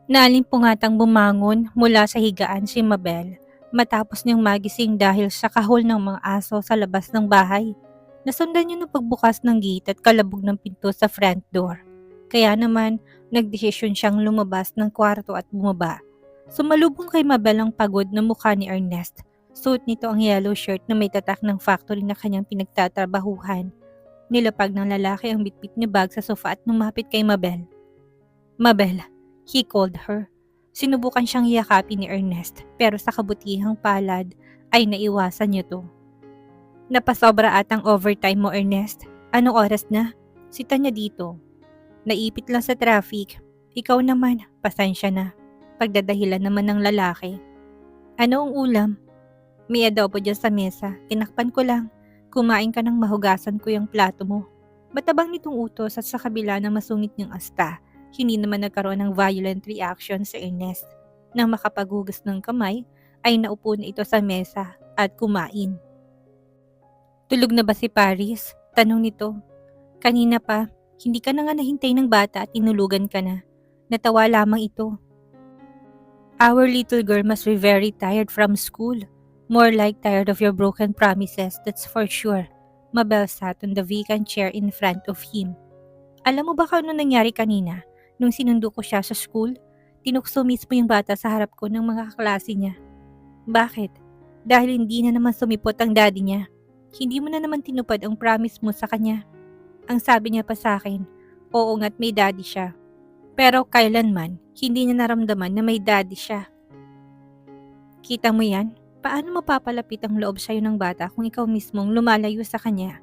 Naalimpungatan bumangon mula sa higaan si Mabel matapos niyang magising dahil sa kahol ng mga aso sa labas ng bahay. Nasundan niya ng pagbukas ng gate at kalabog ng pinto sa front door. Kaya naman, nagdesisyon siyang lumabas ng kwarto at bumaba. Sumalubong kay Mabel ang pagod na mukha ni Ernest. Suot nito ang yellow shirt na may tatak ng factory na kanyang pinagtatrabahuhan. Nilapag ng lalaki ang bitbit niya bag sa sofa at lumapit kay Mabel. Mabel, he called her. Sinubukan siyang yakapin ni Ernest pero sa kabutihang palad ay naiwasan niya to. Napasobra atang overtime mo, Ernest. Anong oras na? Sita niya dito. Naipit lang sa traffic. Ikaw naman, pasensya na. Pagdadahilan naman ng lalaki. Ano ang ulam? May adobo dyan sa mesa. Tinakpan ko lang. Kumain ka nang mahugasan ko yung plato mo. Matabang nitong utos at sa kabila ng masungit niyang asta, hindi naman nagkaroon ng violent reaction sa Ernest. Nang makapaghugas ng kamay, ay naupo na ito sa mesa at kumain. Tulog na ba si Paris? Tanong nito. Kanina pa, hindi ka na nga nahintay ng bata at tinulugan ka na. Natawa lamang ito. Our little girl must be very tired from school. More like tired of your broken promises, that's for sure. Mabel sat on the vacant chair in front of him. Alam mo ba kung ano nangyari kanina? Nung sinundo ko siya sa school, tinukso mismo yung bata sa harap ko ng mga kaklase niya. Bakit? Dahil hindi na naman sumipot ang daddy niya. Hindi mo na naman tinupad ang promise mo sa kanya. Ang sabi niya pa sa akin, oo nga't may daddy siya. Pero kailanman, hindi niya naramdaman na may daddy siya. Kita mo yan? Paano mapapalapit ang loob sa'yo ng bata kung ikaw mismong lumalayo sa kanya?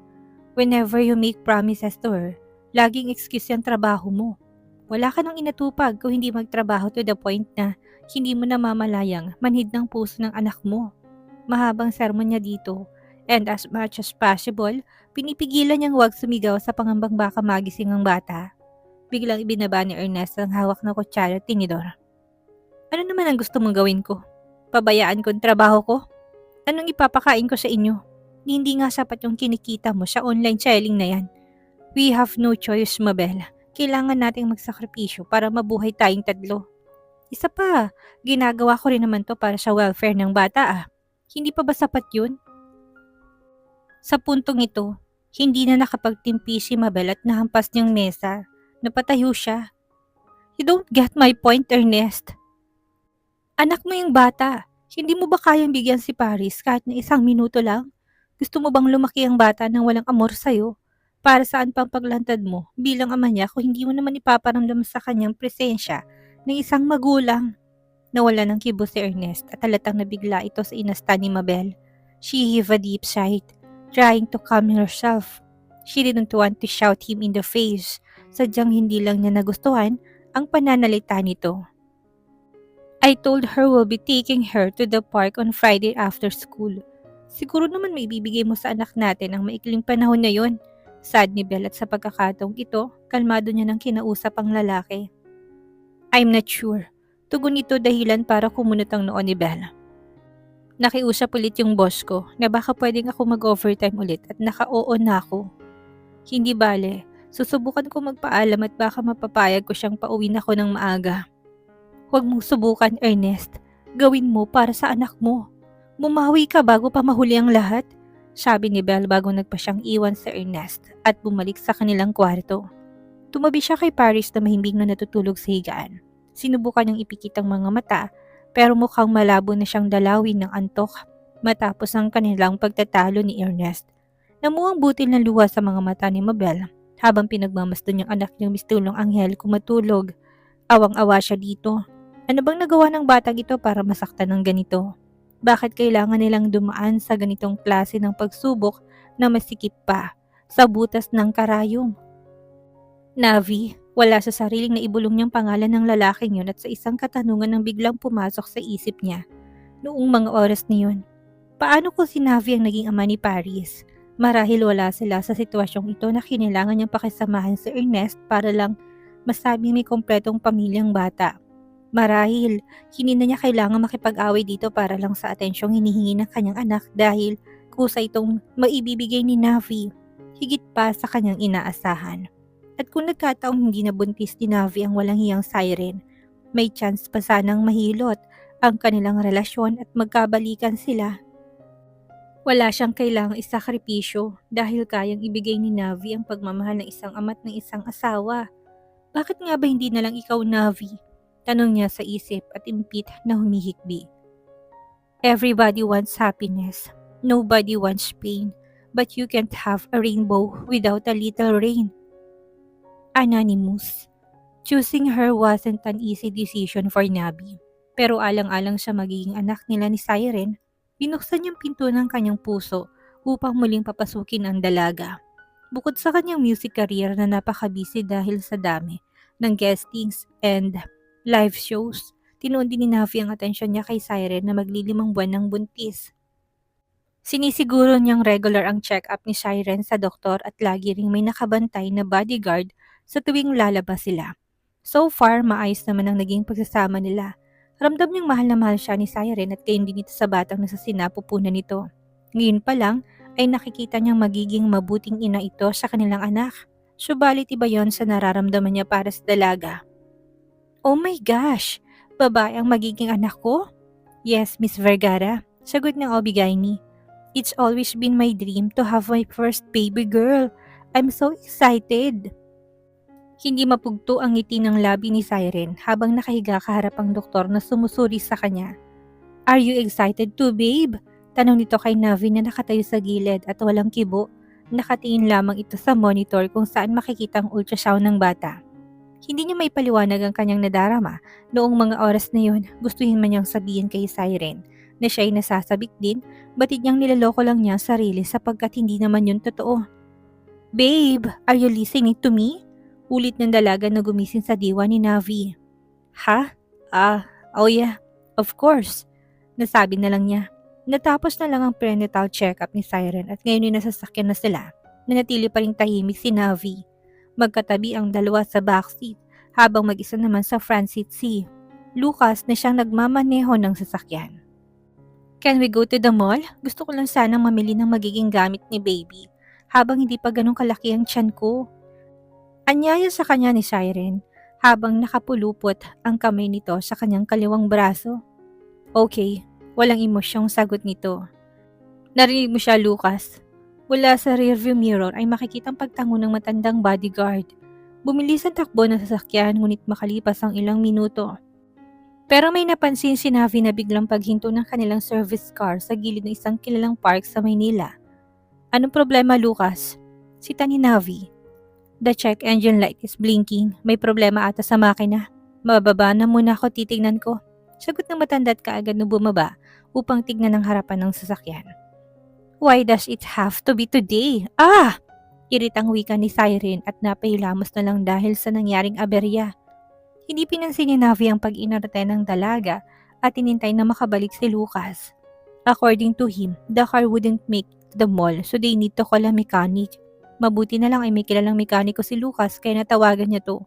Whenever you make promises to her, laging excuse yung trabaho mo. Wala ka nang inatupag kung hindi magtrabaho to the point na hindi mo namamalayang manhid ng puso ng anak mo. Mahabang sermon niya dito, and as much as possible, pinipigilan niyang huwag sumigaw sa pangambang baka magising ang bata. Biglang ibinaba ni Ernest ang hawak na kutsara at tinidor. Ano naman ang gusto mong gawin ko? Pabayaan ko ang trabaho ko? Anong ipapakain ko sa inyo? Hindi nga sapat yung kinikita mo sa online selling na yan. We have no choice, Mabel. Kailangan nating magsakripisyo para mabuhay tayong tatlo. Isa pa, ginagawa ko rin naman to para sa welfare ng bata Hindi pa ba sapat yun? Sa puntong ito, hindi na nakapagtimpi si Mabel at nahampas niyang mesa. Napatayo siya. You don't get my point, Ernest. Anak mo yung bata. Hindi mo ba kayang bigyan si Paris kahit na 1 minuto lang? Gusto mo bang lumaki ang bata nang walang amor sa'yo? Para saan pang paglantad mo bilang ama niya kung hindi mo naman ipaparamdam sa kanyang presensya ng isang magulang? Nawala ng kibo si Ernest at halatang nabigla ito sa inasta ni Mabel. She heaved a deep sigh, trying to calm herself. She didn't want to shout him in the face. Sadyang hindi lang niya nagustuhan ang pananalita nito. I told her we'll be taking her to the park on Friday after school. Siguro naman may bibigay mo sa anak natin ang maikling panahon na yon. Sad ni Belle at sa pagkakataong ito, kalmado niya nang kinausap ang lalaki. I'm not sure. Tugon ito dahilan para kumunot ang noo ni Belle. Nakiusap ulit yung boss ko na baka pwedeng ako mag-overtime ulit at naka-oo na ako. Hindi bale, susubukan ko magpaalam at baka mapapayag ko siyang pauwi ako ng maaga. Huwag mong subukan, Ernest. Gawin mo para sa anak mo. Bumawi ka bago pa mahuli ang lahat, sabi ni Belle bago nagpa siyang iwan sa Ernest at bumalik sa kanilang kwarto. Tumabi siya kay Paris na mahimbing na natutulog sa higaan. Sinubukan niyang ipikit ang mga mata pero mukhang malabo na siyang dalawin ng antok matapos ang kanilang pagtatalo ni Ernest. Namuang butil ng luha sa mga mata ni Mabel habang pinagmamasdan niyang anak niyang mistulong Anghel kumatulog. Awang-awa siya dito. Ano bang nagawa ng batang ito para masaktan ng ganito? Bakit kailangan nilang dumaan sa ganitong klase ng pagsubok na masikip pa sa butas ng karayom? Navi, wala sa sariling na ibulong niyang pangalan ng lalaking yun at sa isang katanungan nang biglang pumasok sa isip niya. Noong mga oras na yun, paano kung si Navi ang naging ama ni Paris? Marahil wala sila sa sitwasyong ito na kinailangan niyang pakisamahan si Ernest para lang masabing may kompletong pamilyang bata. Marahil, hindi na niya kailangan makipag-away dito para lang sa atensyong hinihingi ng kanyang anak dahil kusa itong maibibigay ni Navi, higit pa sa kanyang inaasahan. At kung nagkataong hindi nabuntis ni Navi ang walang hiyang siren, may chance pa sanang mahilot ang kanilang relasyon at magkabalikan sila. Wala siyang kailangang isakripisyo dahil kayang ibigay ni Navi ang pagmamahal ng isang ama't ng isang asawa. Bakit nga ba hindi na lang ikaw, Navi? Tanong niya sa isip at impit na humihikbi. Everybody wants happiness. Nobody wants pain. But you can't have a rainbow without a little rain. Anonymous. Choosing her wasn't an easy decision for Navi. Pero alang-alang siya magiging anak nila ni Siren, binuksan yung pinto ng kanyang puso upang muling papasukin ang dalaga. Bukod sa kanyang music career na napaka-busy dahil sa dami ng guestings and live shows, tinuon din ni Navi ang atensyon niya kay Siren na maglilimang buwan ng buntis. Sinisiguro niyang regular ang check-up ni Siren sa doktor at lagi ring may nakabantay na bodyguard sa tuwing lalabas sila. So far, maayos naman ang naging pagsasama nila. Ramdam niyang mahal na mahal siya ni Siren at gayon din ito sa batang nasa sinapupunan nito. Ngayon pa lang ay nakikita niyang magiging mabuting ina ito sa kanilang anak. Subalit iba yon sa nararamdaman niya para sa dalaga. Oh my gosh! Babae ang magiging anak ko? Yes, Miss Vergara. Sagot ng Obigaini. It's always been my dream to have my first baby girl. I'm so excited. Hindi mapugto ang ngiti ng labi ni Siren habang nakahiga kaharap ang doktor na sumusuri sa kanya. Are you excited too, babe? Tanong nito kay Navi na nakatayo sa gilid at walang kibo. Nakatingin lamang ito sa monitor kung saan makikita ang ultrasound ng bata. Hindi niya may paliwanag ang kanyang nadarama. Noong mga oras na yun, gustuhin man niyang sabihin kay Siren na siya ay nasasabik din, batid niyang nilaloko lang niya ang sarili sapagkat hindi naman yun totoo. Babe, are you listening to me? Ulit ng dalaga na gumising sa diwa ni Navi. Ha? Oh yeah, of course. Nasabi na lang niya. Natapos na lang ang prenatal check-up ni Siren at ngayon ay nasasakyan na sila. Nanatili pa rin tahimik si Navi. Magkatabi ang dalawa sa backseat habang mag-isa naman sa front seat si Lucas na siyang nagmamaneho ng sasakyan. Can we go to the mall? Gusto ko lang sanang mamili ng magiging gamit ni baby habang hindi pa ganun kalaki ang tiyan ko. Anyaya sa kanya ni Siren habang nakapulupot ang kamay nito sa kanyang kaliwang braso. Okay, walang emosyong sagot nito. Narinig mo siya, Lucas. Mula sa rearview mirror ay makikitang pagtango ng matandang bodyguard. Bumilis ang takbo ng sasakyan ngunit makalipas ang ilang minuto. Pero may napansin si Navi na biglang paghinto ng kanilang service car sa gilid ng isang kilalang park sa Maynila. Anong problema, Lucas? Sita ni Navi. The check engine light is blinking. May problema ata sa makina. Mababa na muna ako, titignan ko. Sagot ng matanda at kaagad na bumaba upang tignan ang harapan ng sasakyan. Why does it have to be today? Iritang wika ni Siren at napahilamos na lang dahil sa nangyaring aberya. Hindi pinansin ni Navi ang pag-inarte ng dalaga at inintay na makabalik si Lucas. According to him, the car wouldn't make it to the mall so they need to call a mechanic. Mabuti na lang ay may kilalang mekaniko si Lucas kaya natawagan niya to.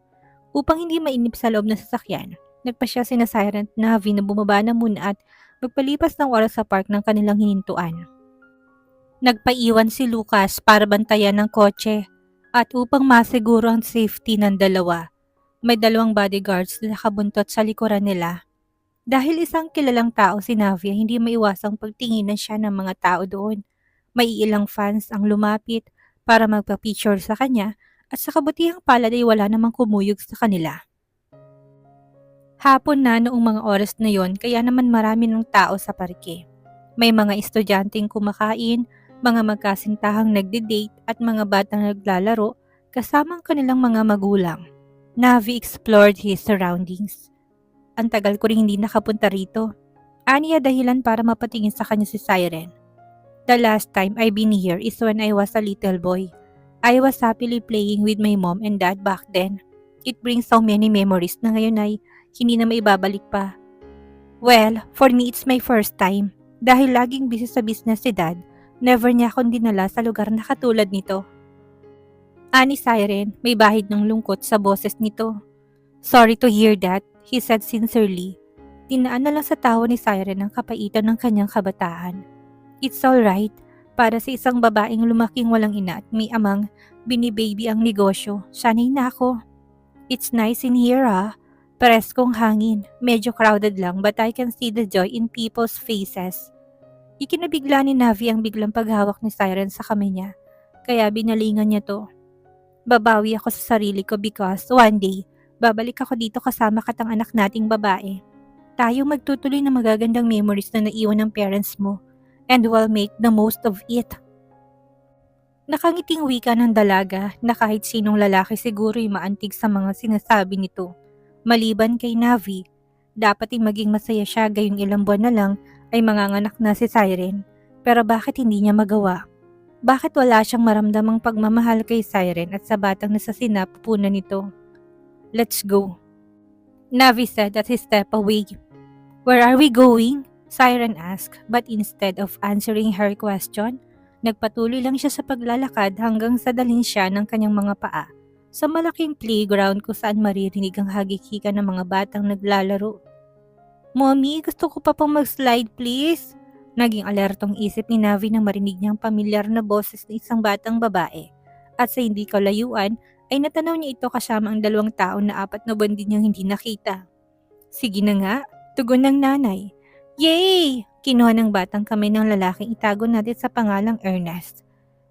Upang hindi mainip sa loob ng sasakyan, nagpasya sina Siren at Navi na bumaba na muna at magpalipas ng oras sa park ng kanilang hinintuan. Nagpaiwan si Lucas para bantayan ng kotse at upang masiguro ang safety ng dalawa, may dalawang bodyguards na nakabuntot sa likuran nila. Dahil isang kilalang tao si Navi, hindi maiwasang pagtinginan siya ng mga tao doon. May ilang fans ang lumapit para magpa-picture sa kanya at sa kabutihang palad ay wala namang kumuyog sa kanila. Hapon na noong mga oras na yon kaya naman marami ng tao sa parke. May mga estudyanteng kumakain, mga magkasintahang nagde-date at mga batang naglalaro kasama ang kanilang mga magulang. Navi explored his surroundings. Ang tagal ko rin hindi nakapunta rito. Aniya dahilan para mapatingin sa kanya si Siren. The last time I've been here is when I was a little boy. I was happily playing with my mom and dad back then. It brings so many memories na ngayon ay hindi na maibabalik pa. Well, for me it's my first time. Dahil laging busy sa business si dad, never niya akong dinala sa lugar na katulad nito. Ani Siren, may bahid ng lungkot sa boses nito. Sorry to hear that, he said sincerely. Dinaan na lang sa tawa ni Siren ang kapaitan ng kanyang kabataan. It's alright, para sa isang babaeng lumaking walang ina at may amang binibaby ang negosyo, sanay na ako. It's nice in here Preskong hangin, medyo crowded lang but I can see the joy in people's faces. Ikinabigla ni Navi ang biglang paghawak ni Siren sa kamay niya, kaya binalingan niya to. Babawi ako sa sarili ko because one day, babalik ako dito kasama katang anak nating babae. Tayo magtutuloy ng magagandang memories na naiwan ng parents mo and we'll make the most of it. Nakangiting wika ng dalaga na kahit sinong lalaki siguro ay maantig sa mga sinasabi nito. Maliban kay Navi, dapat ay maging masaya siya gayong ilang buwan na lang ay manganganak na si Siren. Pero bakit hindi niya magawa? Bakit wala siyang maramdamang pagmamahal kay Siren at sa batang nasa sinapupunan nito? Let's go, Navi said as he stepped away. Where are we going? Siren asked, but instead of answering her question, nagpatuloy lang siya sa paglalakad hanggang sa dalhin siya ng kanyang mga paa sa malaking playground kung saan maririnig ang hagik-hika ng mga batang naglalaro. Mommy, gusto ko pa pong mag-slide please. Naging alertong isip ni Navi nang marinig niyang pamilyar na boses ng isang batang babae. At sa hindi kalayuan ay natanaw niya ito kasama ang 2 taon na 4 na buwan din niyang hindi nakita. Sige na nga, tugon ng nanay. Yay! Kinuha ng batang kamay ng lalaking itago natin sa pangalang Ernest.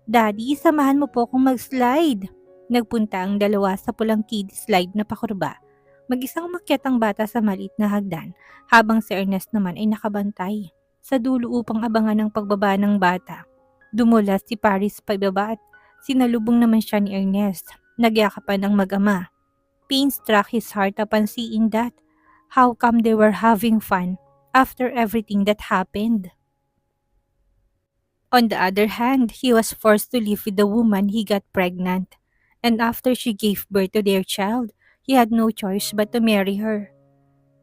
Daddy, samahan mo po akong mag-slide. Nagpunta ang dalawa sa pulang kiddie slide na pakurba. Mag-isang umakyat ang bata sa maliit na hagdan habang si Ernest naman ay nakabantay sa dulo upang abangan ang pagbaba ng bata. Dumulas si Paris pababa at sinalubong naman siya ni Ernest. Nagyakapan ang mag-ama. Pain struck his heart upon seeing that. How come they were having fun after everything that happened? On the other hand, he was forced to live with the woman he got pregnant. And after she gave birth to their child, he had no choice but to marry her.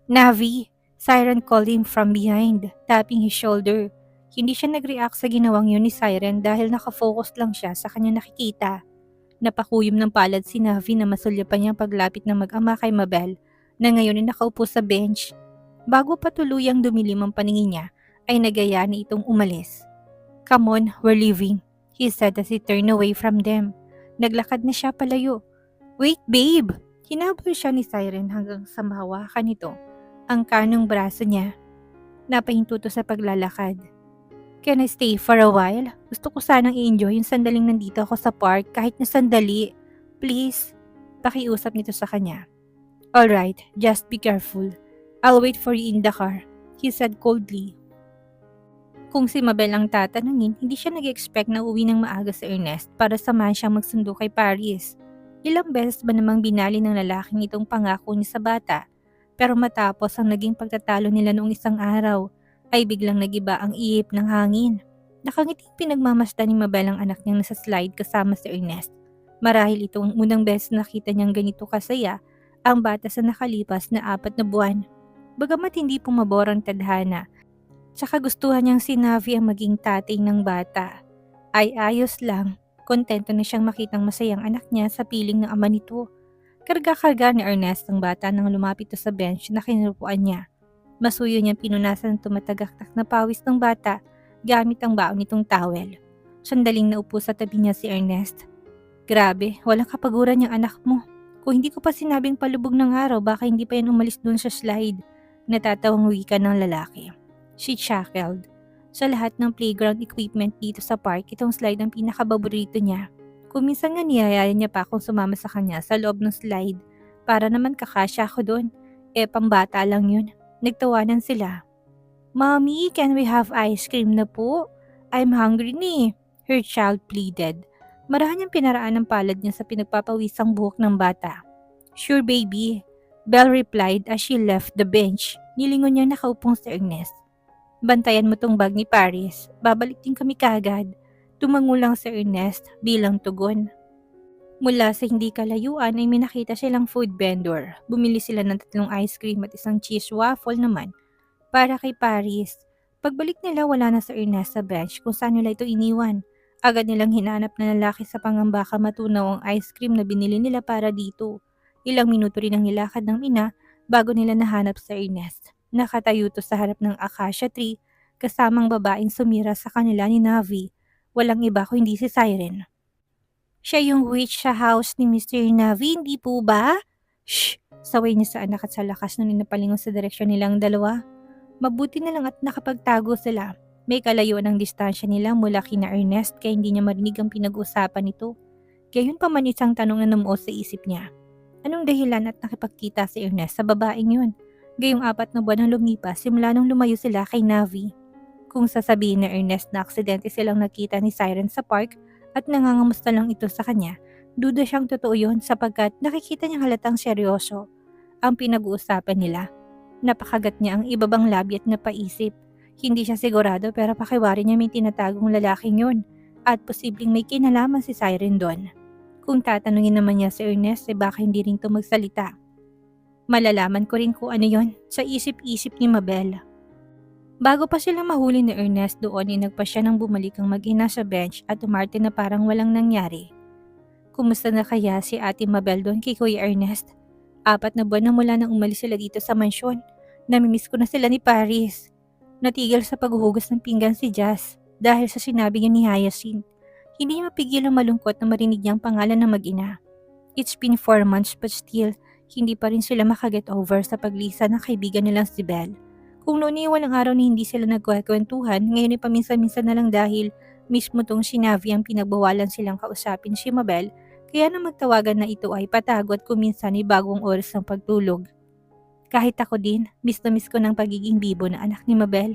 Navi, Siren called him from behind, tapping his shoulder. Hindi siya nag-react sa ginawang yun ni Siren dahil nakafocus lang siya sa kanya nakikita. Napakuyom ng palad si Navi na masulyapan niyang paglapit ng mag-ama kay Mabel na ngayon ay nakaupo sa bench. Bago pa tuluyang dumilim ang paningin niya, ay nagaya ni itong umalis. Come on, we're leaving, he said as he turned away from them. Naglakad na siya palayo. Wait, babe! Hinabol siya ni Siren hanggang sa mahawakan nito ang kanong braso niya. Napahinto sa paglalakad. Can I stay for a while? Gusto ko sanang i-enjoy yung sandaling nandito ako sa park kahit na sandali. Please? Pakiusap nito sa kanya. Alright, just be careful. I'll wait for you in the car, he said coldly. Kung si Mabel ang tatanungin, hindi siya nag-expect na uwi ng maaga sa Ernest para samahan siyang magsundo kay Paris. Ilang beses ba namang binali ng lalaking itong pangako niya sa bata? Pero matapos ang naging pagtatalo nila noong isang araw, ay biglang nagiba ang ihip ng hangin. Nakangiting pinagmamasdan ni Mabel ang anak niyang nasa slide kasama si Ernest. Marahil ito ang unang beses nakita niyang ganito kasaya ang bata sa nakalipas na 4 na buwan. Bagamat hindi pumabor ang tadhana, tsaka gustuhan niyang si Navi ang maging tatay ng bata, ay ayos lang. Kontento na siyang makitang masayang anak niya sa piling ng ama nito. Karga-karga ni Ernest ang bata nang lumapit sa bench na kinupuan niya. Masuyo niyang pinunasan ng tumatagaktak na pawis ng bata gamit ang baon nitong towel. Sandaling naupo sa tabi niya si Ernest. Grabe, walang kapaguran yung anak mo. Kung hindi ko pa sinabing palubog ng araw, baka hindi pa yan umalis dun sa slide. Natatawang wika ng lalaki. She chuckled. Sa lahat ng playground equipment dito sa park, itong slide ang pinakababorito niya. Kung minsan nga niyayaya niya pa akong sumama sa kanya sa loob ng slide para naman kakasya ako doon. Pambata lang yun. Nagtawanan sila. Mommy, can we have ice cream na po? I'm hungry ni, her child pleaded. Marahan niyang pinaraan ng palad niya sa pinagpapawisang buhok ng bata. Sure baby, Belle replied as she left the bench. Nilingon niya nakaupong si Ernest. Bantayan mo tong bag ni Paris. Babalik din kami kaagad. Tumango lang si Ernest bilang tugon. Mula sa hindi kalayuan ay may nakita silang food vendor. Bumili sila ng 3 ice cream at isang cheese waffle naman para kay Paris. Pagbalik nila wala na si Ernest sa bench kung saan nila ito iniwan. Agad nilang hinanap na lalaki sa pangambaka matunaw ang ice cream na binili nila para dito. Ilang minuto rin ang nilakad ng ina bago nila nahanap si Ernest. Nakatayo to sa harap ng acacia tree kasamang babaeng sumira sa kanila ni Navi. Walang iba kundi si Siren. Siya yung witch sa house ni Mr. Navi, hindi po ba? Shh! Saway niya sa anak at sa lakas nung ninapalingon sa direksyon nilang dalawa. Mabuti na lang at nakapagtago sila. May kalayuan ang distansya nila mula kina Ernest kaya hindi niya marinig ang pinag-uusapan nito. Gayon pa man isang tanong na namuo sa isip niya. Anong dahilan at nakipagkita si Ernest sa babaeng yun? Gayong 4 na buwan ang lumipas simula nung lumayo sila kay Navi. Kung sasabihin ni Ernest na aksidente silang nakita ni Siren sa park at nangangamusta lang ito sa kanya, duda siyang totoo yun sapagkat nakikita niyang halatang seryoso ang pinag-uusapan nila. Napakagat niya ang ibabang labi at napaisip. Hindi siya sigurado pero pakiwari niya may tinatagong lalaking yun at posibleng may kinalaman si Siren doon. Kung tatanungin naman niya si Ernest baka hindi rin to magsalita. Malalaman ko rin kung ano yon sa isip-isip ni Mabel. Bago pa sila mahuli ni Ernest doon nagpa siya nang bumalik ang mag-ina sa bench at umarte na parang walang nangyari. Kumusta na kaya si Ate Mabel doon kay Kuya Ernest? 4 na buwan na mula nang umalis sila dito sa mansyon. Namimiss ko na sila ni Paris. Natigil sa paghuhugas ng pinggan si Jazz dahil sa sinabi niya ni Hyacinth. Hindi niya mapigil ang malungkot na marinig niya ang pangalan ng mag-ina. It's been 4 months but still, hindi pa rin sila makaget over sa paglisa ng kaibigan nilang si Belle. Kung noon ay walang araw na hindi sila nagkwentuhan, ngayon ay paminsan-minsan na lang dahil mismo tong sinabi ang pinagbawalan silang kausapin si Mabel, kaya na magtawagan na ito ay patago at kuminsan ay bagong oras ng pagtulog. Kahit ako din, miss na miss ko ng pagiging bibo na anak ni Mabel.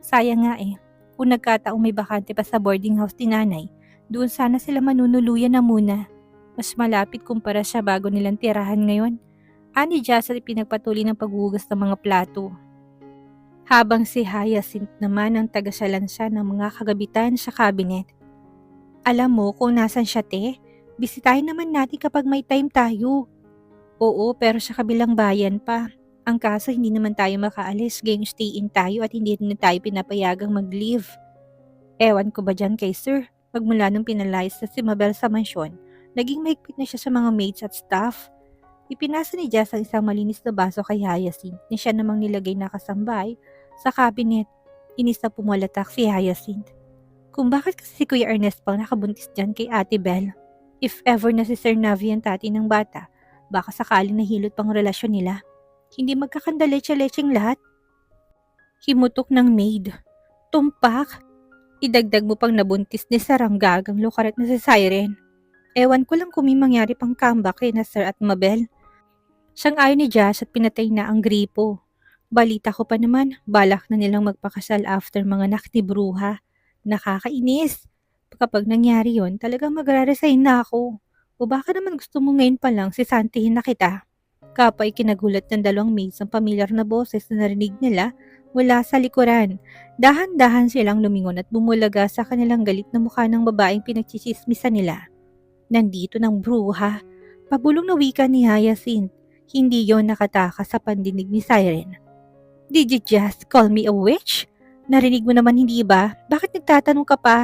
Sayang nga kung nagkataong may bakante pa sa boarding house ni nanay, doon sana sila manunuluyan na muna. Mas malapit kumpara sa bago nilang tirahan ngayon. Ani Jazz ay pinagpatuloy ng paghuhugas ng mga plato. Habang si Hyacinth naman ang tagasalansa ng mga kagabitan sa cabinet. Alam mo kung nasan siya bisitahin naman natin kapag may time tayo. Oo, pero sa kabilang bayan pa. Ang kaso hindi naman tayo makaalis, gayong stay in tayo at hindi rin tayo pinapayagang mag-leave. Ewan ko ba dyan kay sir, pagmula nung pinalayas na si Mabel sa mansyon, naging mahigpit na siya sa mga maids at staff. Ipinasa ni Jazz ang isang malinis na baso kay Hyacinth na siya namang nilagay na kasambay sa cabinet. Inis na pumalatak si Hyacinth. Kung bakit kasi si Kuya Ernest pang nakabuntis dyan kay Ate Belle? If ever na si Sir Navi ang tati ng bata, baka sakaling nahilot pang relasyon nila. Hindi magkakandaleche-lecheng lahat. Himutok ng maid. Tumpak. Idagdag mo pang nabuntis ni Saranggagang lukaret na si Siren. Ewan ko lang kung may mangyari pang comeback kay na Sir at Mabel. Siyang ayon ni Jazz at pinatay na ang gripo. Balita ko pa naman, balak na nilang magpakasal after mga anak ni Bruha. Nakakainis. Kapag nangyari yon, talagang magre-resign na ako. O baka naman gusto mo ngayon pa lang sisantihin na kita. Kapay kinagulat ng 2 maids ang pamilyar na boses na narinig nila mula sa likuran. Dahan-dahan silang lumingon at bumulaga sa kanilang galit na mukha ng babaeng pinagchichismisan nila. Nandito ng Bruha. Pabulong na wika ni Hyacinth. Hindi yon nakataka sa pandinig ni Siren. Did you just call me a witch? Narinig mo naman hindi ba? Bakit nagtatanong ka pa?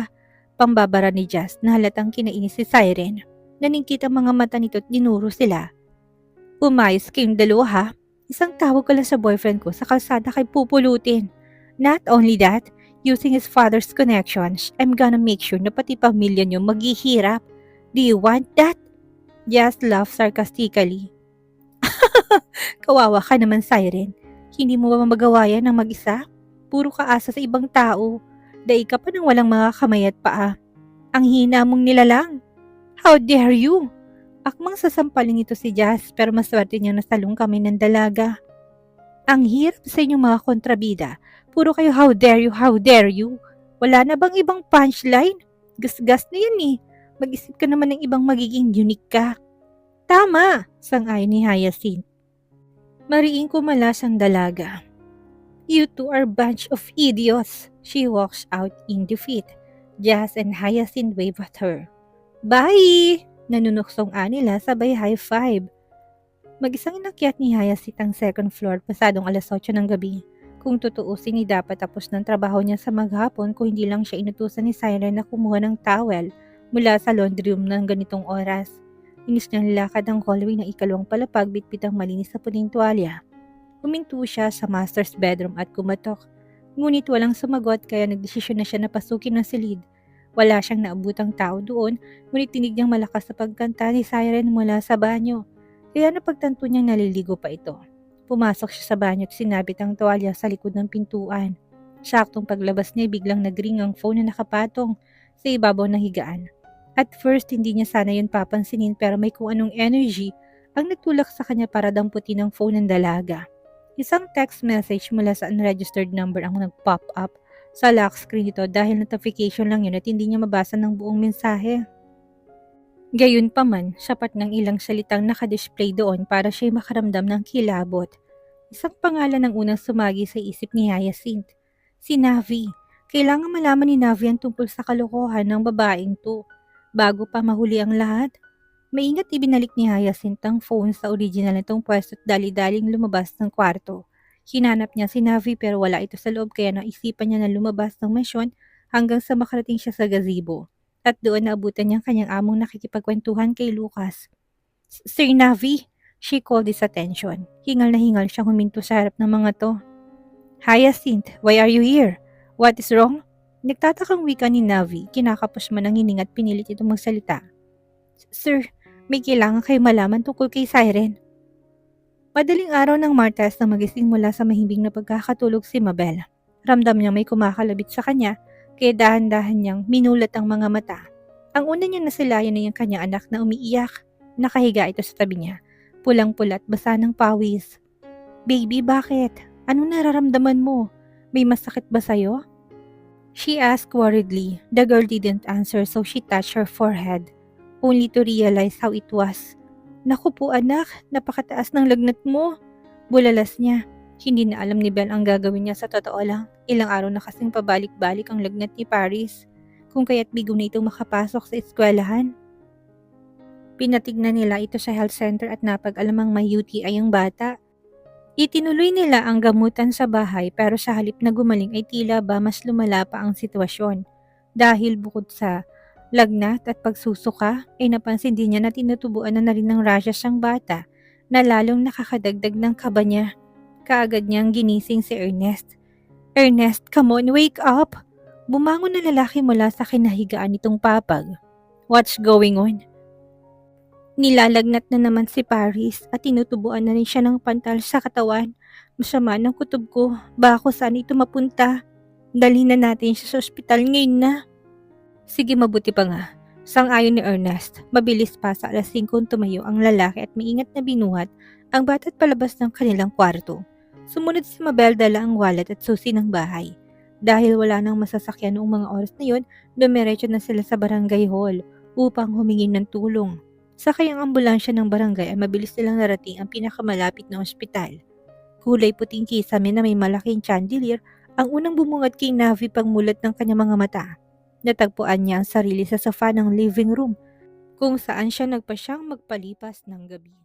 Pambabara ni Jazz na halatang kinainis si Siren. Naningkit ang mga mata nito at dinuro sila. Umayos kayong 2 ha? Isang tawag ko lang sa boyfriend ko sa kalsada kay pupulutin. Not only that, using his father's connections, I'm gonna make sure na pati pamilya niyo maghihirap. Do you want that? Jazz laughed sarcastically. Kawawa ka naman, Siren. Hindi mo ba magawa yan ng mag-isa? Puro ka asa sa ibang tao. Daig ka pa ng walang mga kamay at paa. Ang hina mong nilalang. How dare you? Akmang sasampalin ito si Jazz pero maswerte niya nasalong kami ng dalaga. Ang hirap sa inyong mga kontrabida. Puro kayo how dare you, how dare you. Wala na bang ibang punchline? Gas-gas na yan Mag-isip ka naman ng ibang magiging unique ka. Tama, sang-ayon ni Hyacinth. Mariing kumalas ang dalaga. You two are bunch of idiots. She walks out in defeat. Jazz and Hyacinth wave at her. Bye! Nanunuksong nila sabay high five. Mag-isang inakyat ni Hyacinth ang second floor pasadong 8:00 ng gabi. Kung tutuusin dapat tapos ng trabaho niya sa maghapon kung hindi lang siya inutusan ni Siren na kumuha ng towel mula sa laundry room ng ganitong oras. Inis niyang lakad ang hallway ng 2 palapag bitbit ang malinis na puting tuwalya. Huminto siya sa master's bedroom at kumatok. Ngunit walang sumagot kaya nagdesisyon na siya na pasukin ng silid. Wala siyang naabutang tao doon, ngunit tinig niyang malakas sa pagkanta ni Siren mula sa banyo. Kaya napagtanto niyang naliligo pa ito. Pumasok siya sa banyo at sinabit ang tuwalya sa likod ng pintuan. Saktong paglabas niya biglang nagring ang phone na nakapatong sa ibabaw ng higaan. At first hindi niya sana yun papansinin pero may kung anong energy ang nagtulak sa kanya para damputin ang phone ng dalaga. Isang text message mula sa unregistered number ang nag-pop up sa lock screen nito dahil notification lang yun at hindi niya mabasa ng buong mensahe. Gayunpaman, sapat ng ilang salitang nakadisplay doon para siya'y makaramdam ng kilabot. Isang pangalan ang unang sumagi sa isip ni Hyacinth. Si Navi. Kailangan malaman ni Navi ang tungkol sa kalokohan ng babaeng to. Bago pa mahuli ang lahat, maingat ibinalik ni Hyacinth ang phone sa original nitong pwesto at dali-daling lumabas ng kwarto. Hinanap niya si Navi pero wala ito sa loob kaya naisipan niya na lumabas ng mansyon hanggang sa makarating siya sa gazebo. At doon naabutan niyang kanyang among nakikipagkwentuhan kay Lucas. Sir Navi, she called his attention. Hingal na hingal siyang huminto sa harap ng mga to. Hyacinth, why are you here? What is wrong? Nagtatakang wika ni Navi, kinakapos man ang hininga at pinilit itong magsalita. Sir, may kailangan kayo malaman tungkol kay Siren. Madaling araw ng Martes na magising mula sa mahimbing na pagkakatulog si Mabel. Ramdam niya may kumakalabit sa kanya, kaya dahan-dahan niyang minulat ang mga mata. Ang una niya nasilayan na yung kanyang anak na umiiyak. Nakahiga ito sa tabi niya. Pulang-pula at basa ng pawis. Baby, bakit? Anong nararamdaman mo? May masakit ba sa'yo? She asked worriedly. The girl didn't answer so she touched her forehead, only to realize how it was. Naku po anak, napakataas ng lagnat mo. Bulalas niya. Hindi na alam ni Belle ang gagawin niya sa totoo lang. Ilang araw na kasing pabalik-balik ang lagnat ni Paris. Kung kaya't bigo na itong makapasok sa eskwelahan. Pinatignan nila ito sa health center at napag-alamang may UTI ang bata. Itinuloy nila ang gamutan sa bahay pero sa halip na gumaling ay tila ba mas lumala pa ang sitwasyon. Dahil bukod sa lagnat at pagsusuka ay napansin din niya na tinutubuan na rin ng rashes ang bata na lalong nakakadagdag ng kaba niya. Kaagad niyang ginising si Ernest. Ernest, come on, wake up! Bumangon na lalaki mula sa kinahigaan nitong papag. What's going on? Nilalagnat na naman si Paris at tinutubuan na rin siya ng pantal sa katawan. Masama ng kutob ko. Baka saan ito mapunta? Dalhin na natin siya sa ospital ngayon na. Sige, mabuti pa nga. Sang-ayon ni Ernest, mabilis pa sa alas 5 tumayo ang lalaki at maingat na binuhat ang bata't palabas ng kanilang kwarto. Sumunod si Mabel dala ang wallet at susi ng bahay. Dahil wala nang masasakyan noong mga oras na yun, dumiretso na sila sa barangay hall upang humingi ng tulong. Sakay ang ambulansya ng barangay ay mabilis nilang narating ang pinakamalapit na ospital. Kulay puting kisame na may malaking chandelier ang unang bumungad kay Navi pangmulat ng kanyang mga mata. Natagpuan niya ang sarili sa sofa ng living room kung saan siya nagpasyang magpalipas ng gabi.